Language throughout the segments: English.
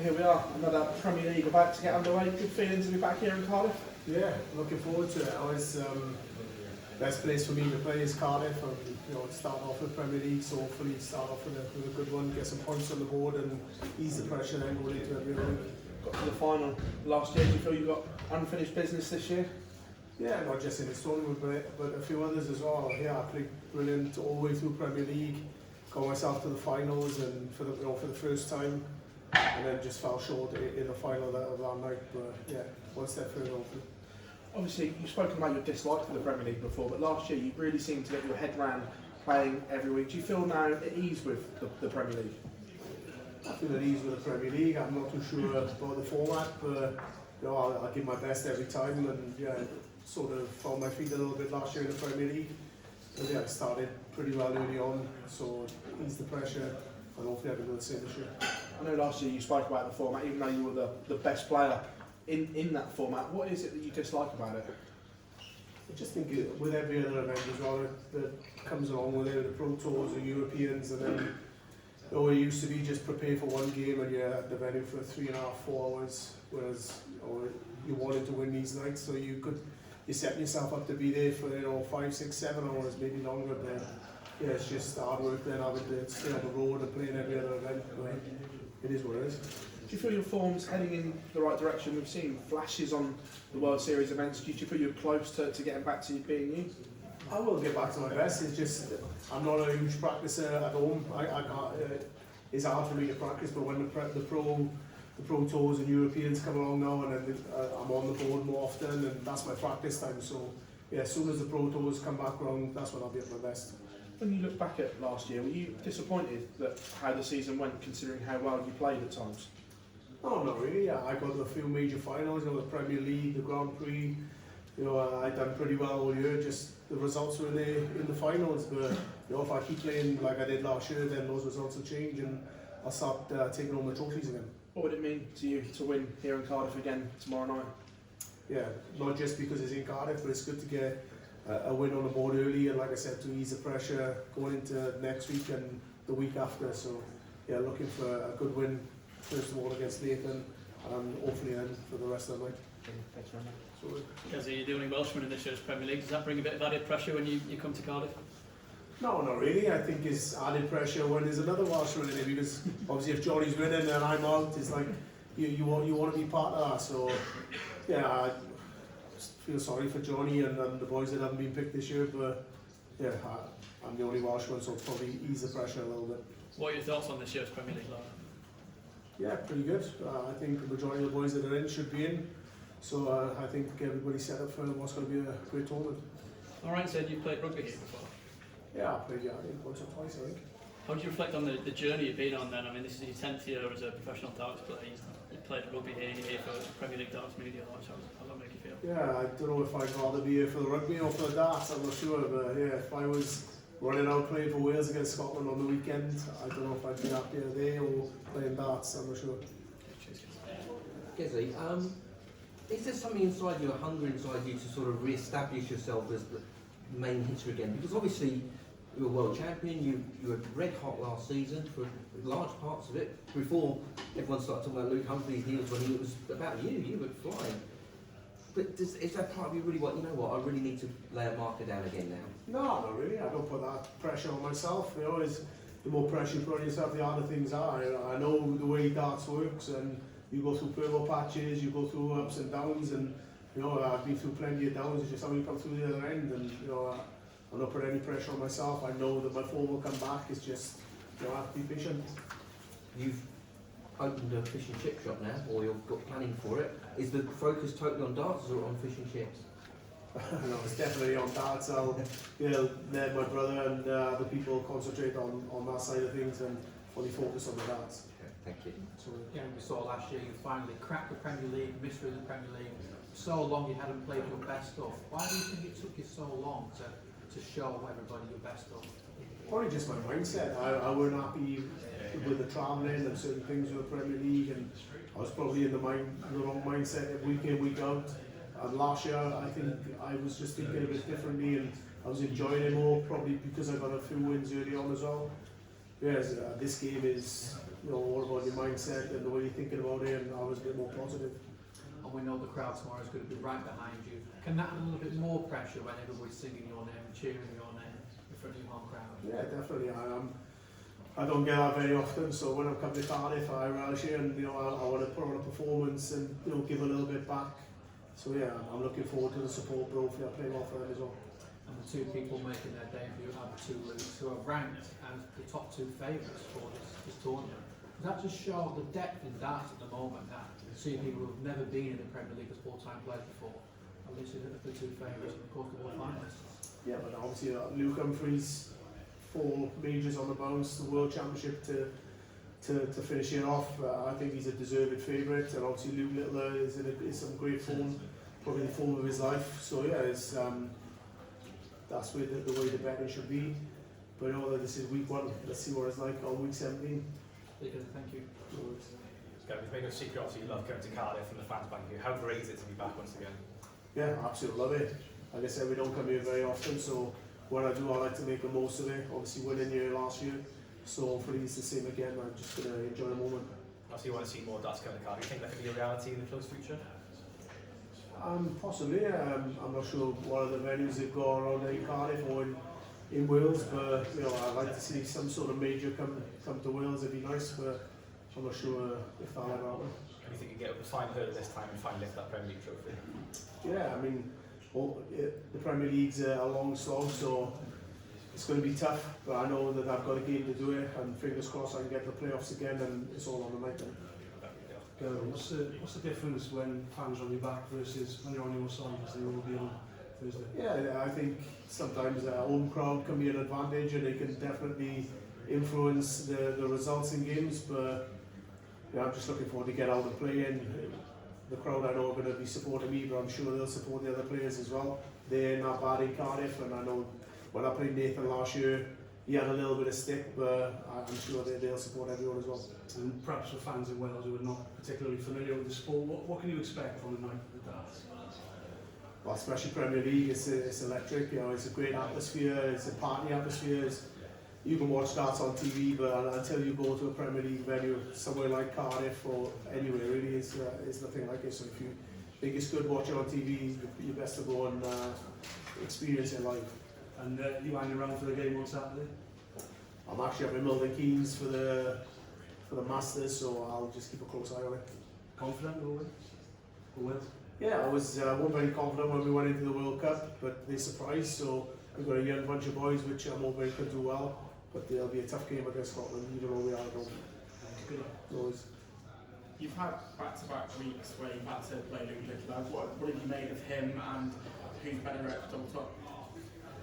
Here we are, another Premier League about to get underway. Good feeling to be back here in Cardiff? Yeah, looking forward to it. Always best place for me to play is Cardiff, and start off with Premier League. So hopefully start off with a good one, get some points on the board, and ease the pressure. Then go into every week. Got to the final last year. Do you feel you've got unfinished business this year? Yeah, not just in this tournament, but a few others as well. Yeah, I played brilliant all the way through Premier League. Got myself to the finals, and for the first time, and then just fell short in the final of that night. But yeah, one step further. Hopefully. Obviously, you've spoken about your dislike for the Premier League before, but last year you really seemed to get your head round playing every week. Do you feel now at ease with the Premier League? I feel at ease with the Premier League. I'm not too sure about the format, but I'll give my best every time, and yeah, sort of found my feet a little bit last year in the Premier League. But yeah, I started pretty well early on, so ease the pressure, and hopefully I can do the same this year. I know last year you spoke about the format, even though you were the best player in that format. What is it that you dislike about it? I just think with every other event as well that comes along with it, the Pro Tours, the Europeans, and then it used to be just prepare for one game and you're at the venue for 3.5, 4 hours, whereas you wanted to win these nights, so you're setting yourself up to be there for 5, 6, 7 hours, maybe longer. But yeah, it's just hard work then having to stay on the road and play in every other event. But it is what it is. Do you feel your form's heading in the right direction? We've seen flashes on the World Series events. Do you feel you're close to getting back to being you? I will get back to my best. It's just I'm not a huge practicer at home. I can't. It's hard for me to practice, but when the Pro Tours and Europeans come along now, and then I'm on the board more often, and that's my practice time. So yeah, as soon as the Pro Tours come back around, that's when I'll be at my best. When you look back at last year, were you disappointed that how the season went, considering how well you played at times? No, not really. Yeah, I got to a few major finals, the Premier League, the Grand Prix. I done pretty well all year. Just the results were in the finals. But if I keep playing like I did last year, then those results will change, and I'll start taking home the trophies again. What would it mean to you to win here in Cardiff again tomorrow night? Yeah, not just because it's in Cardiff, but it's good to get a win on the board early, and like I said, to ease the pressure going into next week and the week after. So yeah, looking for a good win first of all against Nathan, and hopefully then for the rest of the night. Thanks very much. Because you're the only Welshman in this year's Premier League, does that bring a bit of added pressure when you come to Cardiff? No, not really. I think it's added pressure when there's another Welshman in it, because obviously if Johnny's winning and I'm out, it's like you want to be part of that. So yeah, I feel sorry for Johnny and the boys that haven't been picked this year, but yeah, I'm the only Welshman, so probably ease the pressure a little bit. What are your thoughts on this year's Premier League, Laura? Yeah, pretty good. I think the majority of the boys that are in should be in. So I think everybody's set up for what's going to be a great tournament. All right, said you've played rugby here before. Yeah, I played once or twice, I think. How do you reflect on the journey you've been on then? I mean, this is your 10th year as a professional darts player. You played rugby here, you're here for Premier League darts media. How does that make you feel? Yeah, I don't know if I'd rather be here for the rugby or for the darts, I'm not sure. But yeah, if I was running out playing for Wales against Scotland on the weekend, I don't know if I'd be happier there or playing darts, I'm not sure. Gizzy, is there something inside you, a hunger inside you to sort of re-establish yourself as the main hitter again? Because obviously you were world champion, you were red hot last season for large parts of it, before everyone started talking about Luke Humphrey's heels when it was about you were flying. But is that part of you really I really need to lay a marker down again now? No, not really. I don't put that pressure on myself. The more pressure you put on yourself, the harder things are. I know the way darts works, and you go through purple patches, you go through ups and downs, and I've been through plenty of downs. It's just how you come through the other end, and I'm not putting any pressure on myself. I know that my form will come back. It's just I have to be patient. You've opened a fish and chip shop now, or you've got planning for it. Is the focus totally on darts or on fish and chips? No, it's definitely on darts. I'll let my brother and the people concentrate on that side of things and fully focus on the darts. Okay, thank you. So again, we saw last year you finally cracked the Premier League, missed through the Premier League. So long you hadn't played your best stuff. Why do you think it took you so long to show everybody your best stuff? Probably just my mindset. I wasn't happy with the travelling and certain things with the Premier League, and I was probably in the wrong mindset week in, week out. And last year, I think I was just thinking a bit differently, and I was enjoying it more, probably because I got a few wins early on as well. Whereas this game is all about your mindset and the way you're thinking about it, and I was a bit more positive. And we know the crowd tomorrow is going to be right behind you. Can that add a little bit more pressure when everybody's singing your name and cheering your name in front of your home crowd? Yeah, definitely. I don't get that very often, so when I come to Cardiff, I relish it, and I want to put on a performance and give a little bit back. So yeah, I'm looking forward to the support, bro, for playing off for them as well. And the two people making their debut are the two Luke's who are ranked as the top two favourites for this tournament. Does that just show the depth in darts at the moment, that seeing people who have never been in the Premier League as full-time players before are listed as the two favourites and of course the world finalists? Yeah, but obviously Luke Humphries, 4 majors on the bounce, the World Championship to finish it off. I think he's a deserved favourite, and obviously Luke Littler is in some great form, probably the form of his life. So yeah, that's where the way the betting should be. But this is week 1. Let's see what it's like on week 17. Thank you. It's made no secret, obviously you love coming to Cardiff and the fans back here. How great is it to be back once again? Yeah, absolutely love it. Like I said, we don't come here very often, so when I do, I like to make the most of it. Obviously winning here last year, so hopefully it's the same again. I'm just going to enjoy the moment. Obviously you want to see more darts come to Cardiff. Do you think that could be a reality in the close future? Possibly. I'm not sure what other venues they've got around in Cardiff or in Wales, but I'd like to see some sort of major come to Wales. It'd be nice, but I'm not sure if that'll ever happen. Do you think you can get up the final hurdle this time and finally lift that Premier League trophy? Yeah, I mean, the Premier League's a long slog, so it's going to be tough, but I know that I've got a game to do it, and fingers crossed I can get the playoffs again, and it's all on the night then. Gerwyn, what's the difference when fans are on your back versus when you're on your side, as they will be on Thursday? Yeah, I think sometimes a home crowd can be an advantage, and they can definitely influence the results in games, but I'm just looking forward to get out and play, and the crowd I know are going to be supporting me, but I'm sure they'll support the other players as well. They're not bad in Cardiff, and I know when I played Nathan last year, he had a little bit of stick, but I'm sure they'll support everyone as well. And perhaps for fans in Wales who are not particularly familiar with the sport, what can you expect from the night of the darts? Well, especially Premier League, it's electric. It's a great atmosphere. It's a party atmosphere. You can watch darts on TV, but until you go to a Premier League venue somewhere like Cardiff or anywhere, really, it's nothing like it. So if you think it's good watching on TV, you best to go and experience it live. And you hang around for the game on Saturday? I'm actually up in Milton Keynes for the Masters, so I'll just keep a close eye on it. Confident we'll win? We'll win? Yeah, I wasn't very confident when we went into the World Cup, but they surprised, so we've got a young bunch of boys which I'm hoping can do well, but it'll be a tough game against Scotland. You don't know where we are at all. Good. Always. You've had back-to-back weeks where you've had to play Luke Littler. What have you made of him, and who's better at double top?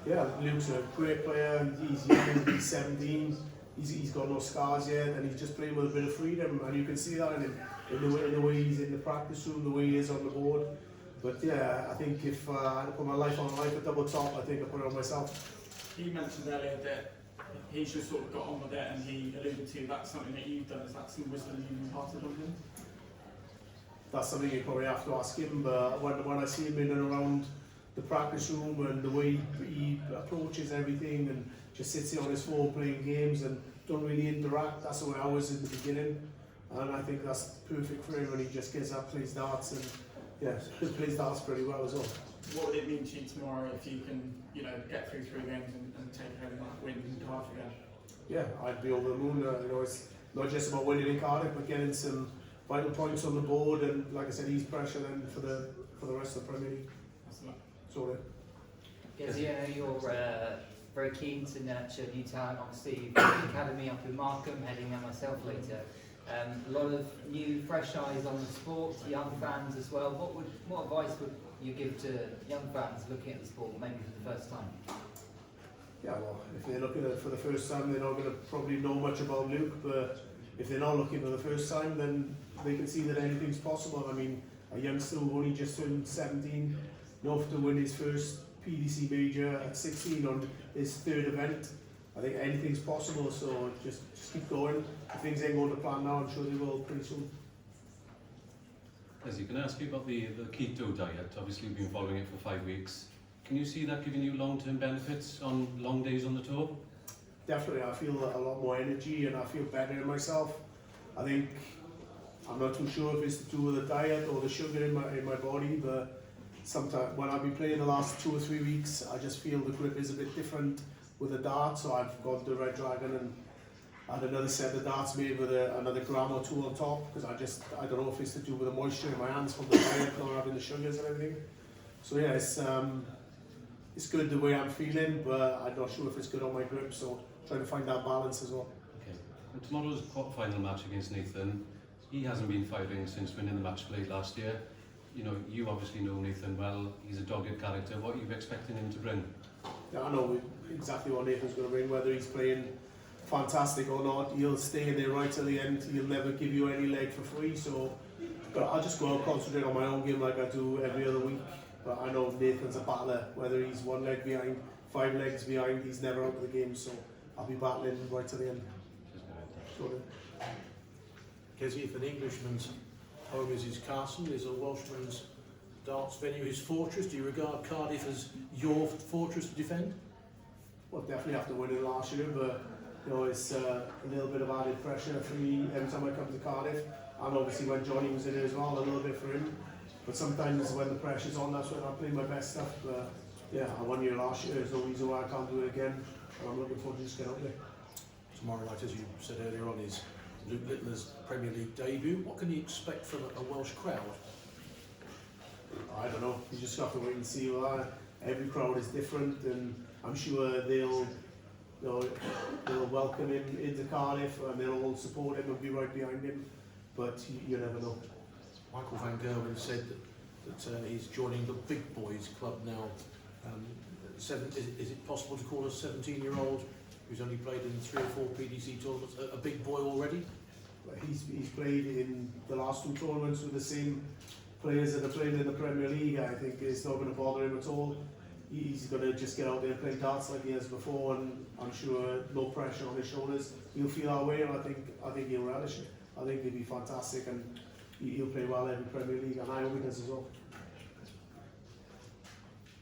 Yeah, Luke's a great player. He's young, he's 17. He's got no scars yet, and he's just playing with a bit of freedom, and you can see that in him, in the way he's in the practice room, the way he is on the board. But yeah, I think if I had to put my life on life at double top, I think I put it on myself. You mentioned earlier that he's just sort of got on with it, and he alluded to that's something that you've done. Is that some wisdom you've imparted on him? That's something you probably have to ask him, but when I see him in and around the practice room and the way he approaches everything and just sits here on his phone playing games and don't really interact, that's the way I was in the beginning, and I think that's perfect for him when he just gets up, plays darts, and yeah, he plays darts pretty well as well. What would it mean to you tomorrow if you can, get through 3 games and take home that win in Cardiff again? Yeah, I'd be over the moon. It's not just about winning in Cardiff, but getting some vital points on the board, and like I said, ease pressure then for the rest of the Premier League. Sorry. Yes, you're very keen to nurture new talent. Obviously, you've got the academy up in Markham, heading there myself later. A lot of new, fresh eyes on the sport, young fans as well. What advice would you give to young fans looking at the sport, maybe for the first time? Yeah, well, if they're looking at it for the first time, they're not going to probably know much about Luke, but if they're not looking for the first time, then they can see that anything's possible. I mean, a youngster who only just turned 17, enough to win his first PDC major at 16 on his 3rd event. I think anything's possible, so just keep going. If things ain't going to plan now, I'm sure they will pretty soon. As you can ask you about the keto diet. Obviously you've been following it for 5 weeks. Can you see that giving you long-term benefits on long days on the tour? Definitely, I feel a lot more energy and I feel better in myself. I think, I'm not too sure if it's to do with the diet or the sugar in my body, but sometimes when I've been playing the last 2 or 3 weeks, I just feel the grip is a bit different with the dart. So I've got the Red Dragon and had another set of darts made with another gram or 2 on top, because I don't know if it's to do with the moisture in my hands from the diet, not having the sugars and everything. So yeah, it's good the way I'm feeling, but I'm not sure if it's good on my grip. So trying to find that balance as well. Okay. And tomorrow's quarter-final match against Nathan. He hasn't been firing since winning the match play last year. You know, you obviously know Nathan well. He's a dogged character. What are you expecting him to bring? Yeah, I know exactly what Nathan's going to bring, whether he's playing fantastic or not. He'll stay in there right till the end. He'll never give you any leg for free. So, but I'll just go out, concentrate on my own game like I do every other week. But I know Nathan's a battler. Whether he's 1 leg behind, 5 legs behind, he's never out of the game. So I'll be battling right to the end. Kezzy, if an Englishman's home is his castle, is a Welshman's darts venue his fortress, do you regard Cardiff as your fortress to defend? Well, definitely after winning last year, but you know, it's a little bit of added pressure for me every time I come to Cardiff, and obviously when Johnny was in it as well, a little bit for him. But sometimes when the pressure's on, that's when I play my best stuff. But yeah, I won here last year, there's no reason why I can't do it again, and I'm looking forward to just get out there. Tomorrow night, as you said earlier on, is Luke Littler's Premier League debut. What can you expect from a Welsh crowd? I don't know, you just have to wait and see. Well, every crowd is different, and I'm sure they'll welcome him into Cardiff, and they'll all support him and be right behind him. But you never know. Michael van Gerwen said that he's joining the big boys club now. Is it possible to call a 17-year-old who's only played in 3 or 4 PDC tournaments a big boy already? He's played in the last 2 tournaments with the same players that are playing in the Premier League. I think it's not going to bother him at all. He's going to just get out there and play darts like he has before, and I'm sure no pressure on his shoulders. He'll feel our way, and I think he'll relish it. I think he'll be fantastic, and he'll play well in the Premier League, and I hope he does as well.